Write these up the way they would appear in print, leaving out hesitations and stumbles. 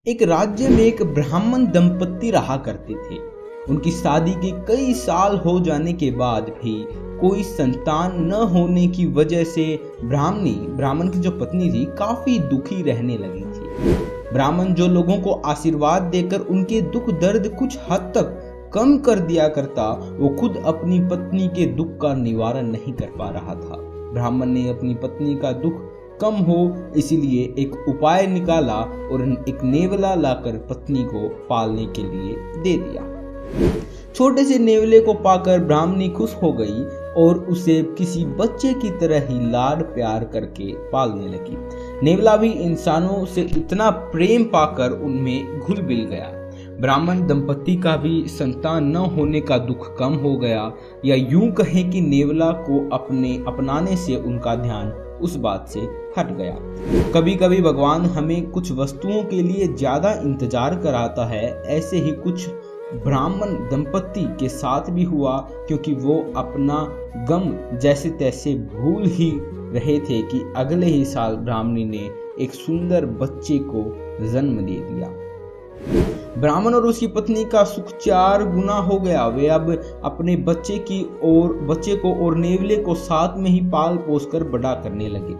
एक राज्य में एक ब्राह्मण दंपत्ति रहा करते थे। उनकी शादी के कई साल हो जाने के बाद भी कोई संतान न होने की वजह से ब्राह्मण की जो पत्नी थी काफी दुखी रहने लगी थी। ब्राह्मण जो लोगों को आशीर्वाद देकर उनके दुख दर्द कुछ हद तक कम कर दिया करता, वो खुद अपनी पत्नी के दुख का निवारण नहीं कर पा रहा था। ब्राह्मण ने अपनी पत्नी का दुख कम हो इसीलिए एक उपाय निकाला और एक नेवला लाकर पत्नी को पालने के लिए दे दिया। छोटे से नेवले को पाकर ब्राह्मणी खुश हो गई और उसे किसी बच्चे की तरह ही लाड प्यार करके पालने लगी। नेवला भी इंसानों से इतना प्रेम पाकर उनमें घुल मिल गया। ब्राह्मण दंपति का भी संतान न होने का दुख कम हो गया, या यूं कहें कि नेवला को अपनाने से उनका ध्यान उस बात से हट गया। कभी कभी भगवान हमें कुछ वस्तुओं के लिए ज्यादा इंतजार कराता है। ऐसे ही कुछ ब्राह्मण दंपति के साथ भी हुआ, क्योंकि वो अपना गम जैसे तैसे भूल ही रहे थे कि अगले ही साल ब्राह्मणी ने एक सुंदर बच्चे को जन्म दे दिया। ब्राह्मण और उसकी पत्नी का सुख 4 गुना हो गया। वे अब अपने बच्चे को और नेवले को साथ में ही पाल पोस कर बड़ा करने लगे।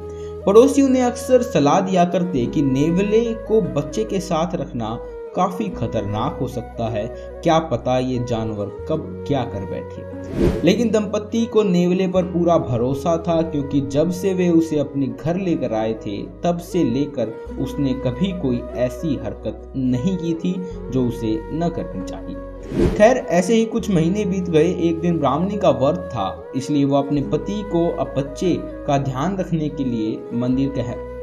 पड़ोसी उन्हें अक्सर सलाह दिया करते कि नेवले को बच्चे के साथ रखना काफी खतरनाक हो सकता है, क्या पता ये जानवर कब क्या कर बैठे। लेकिन दंपत्ति को नेवले पर पूरा भरोसा था, क्योंकि जब से वे उसे अपने घर लेकर आए थे तब से लेकर उसने कभी कोई ऐसी हरकत नहीं की थी जो उसे न करनी चाहिए। खैर, ऐसे ही कुछ महीने बीत गए। एक दिन ब्राह्मणी का व्रत था, इसलिए वो अपने पति को अब बच्चे का ध्यान रखने के लिए मंदिर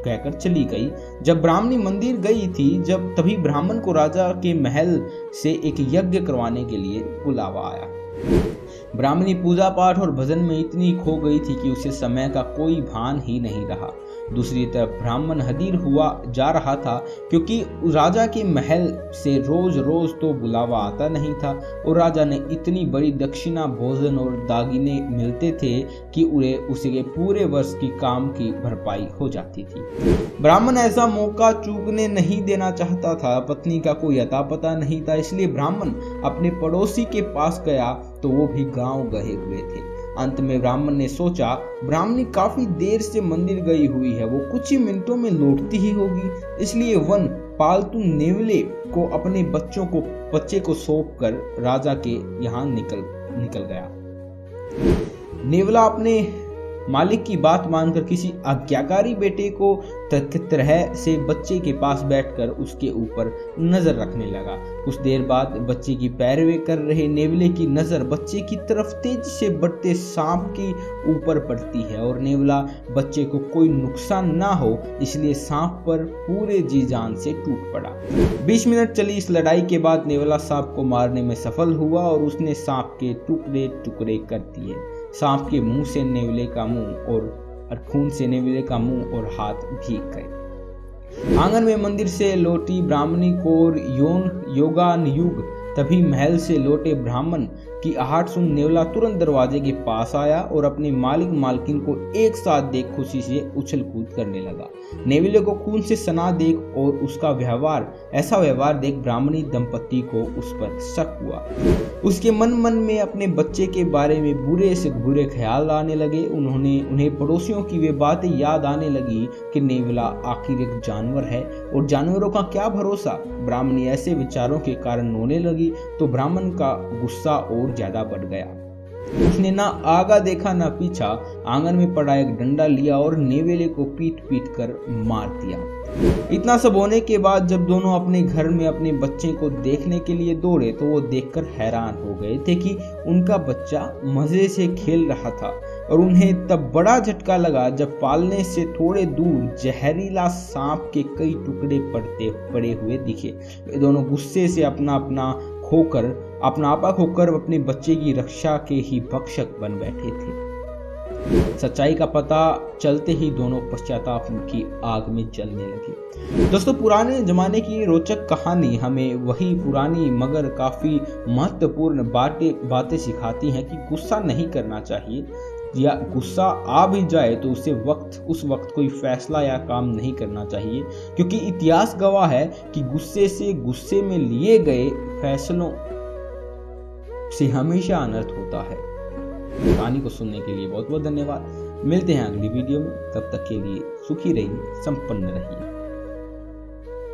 कहकर चली गई। जब ब्राह्मणी मंदिर गई थी तभी ब्राह्मण को राजा के महल से एक यज्ञ करवाने के लिए बुलावा आया। ब्राह्मणी पूजा पाठ और भजन में इतनी खो गई थी कि उसे समय का कोई भान ही नहीं रहा। दूसरी तरफ ब्राह्मण अधीर हुआ जा रहा था, क्योंकि राजा के महल से रोज रोज तो बुलावा आता नहीं था और राजा ने इतनी बड़ी दक्षिणा, भोजन और दागिने मिलते थे कि उसके पूरे वर्ष की काम की भरपाई हो जाती थी। ब्राह्मण ऐसा मौका चूकने नहीं देना चाहता था। पत्नी का कोई अता पता नहीं था, इसलिए ब्राह्मण अपने पड़ोसी के पास गया तो वो भी गांव गए हुए थे। अंत में ब्राह्मण ने सोचा, ब्राह्मणी काफी देर से मंदिर गई हुई है, वो कुछ ही मिनटों में लौटती ही होगी, इसलिए वन पालतू नेवले को अपने बच्चे को सौंप कर राजा के यहाँ निकल गया। नेवला अपने मालिक की बात मानकर किसी आज्ञाकारी बेटे को तरह से बच्चे के पास बैठकर उसके ऊपर नजर रखने लगा। कुछ देर बाद बच्चे की पैरवी कर रहे नेवले की नजर बच्चे की तरफ तेजी से बढ़ते सांप के ऊपर पड़ती है और नेवला बच्चे को कोई नुकसान ना हो इसलिए सांप पर पूरे जी जान से टूट पड़ा। 20 मिनट चली इस लड़ाई के बाद नेवला सांप को मारने में सफल हुआ और उसने सांप के टुकड़े टुकड़े कर दिए। सांप के मुंह से नेवले का मुंह और खून से नेवले का मुंह और हाथ भीग गए। आंगन में मंदिर से लौटी ब्राह्मणी को योगानुयुग तभी महल से लौटे ब्राह्मण की आहट सुन नेवला तुरंत दरवाजे के पास आया और अपने मालिकिन को एक साथ देख खुशी से उछल कूद करने लगा। नेवले को खून से सना देख और उसका ऐसा व्यवहार देख ब्राह्मणी दंपति को उस पर शक हुआ। उसके मन में अपने बच्चे के बारे में बुरे से बुरे ख्याल आने लगे। उन्हें पड़ोसियों की वे बातें याद आने लगी कि नेवला आखिर एक जानवर है और जानवरों का क्या भरोसा। ब्राह्मणी ऐसे विचारों के कारण रोने लगी तो ब्राह्मण का गुस्सा और ज्यादा बढ़ गया। उसने ना आगा देखा ना पीछा, आंगन में पड़ा एक डंडा लिया और नेवले को पीट कर मार दिया। इतना सब होने के बाद जब दोनों अपने घर में अपने बच्चे को देखने के लिए दौड़े तो वो देखकर हैरान हो गए थे कि उनका बच्चा मजे से खेल रहा था। और उन्हें तब बड़ा झटका लगा जब पालने से थोड़े दूर जहरीला सांप के कई टुकड़े पड़े हुए दिखे। वे दोनों गुस्से से अपना आपा खोकर अपने बच्चे की रक्षा के ही भक्षक बन बैठे थे। सच्चाई का पता चलते ही दोनों पश्चाताप की आग में जलने लगे। दोस्तों, पुराने जमाने की रोचक कहानी हमें वही पुरानी मगर काफी महत्वपूर्ण बातें सिखाती हैं कि गुस्सा नहीं करना चाहिए। या गुस्सा आ भी जाए तो उस वक्त कोई फैसला या काम नहीं करना चाहिए, क्योंकि इतिहास गवाह है कि गुस्से में लिए गए फैसलों से हमेशा अनर्थ होता है। कहानी को सुनने के लिए बहुत बहुत धन्यवाद। मिलते हैं अगली वीडियो में, तब तक के लिए सुखी रहिए, संपन्न रहिए।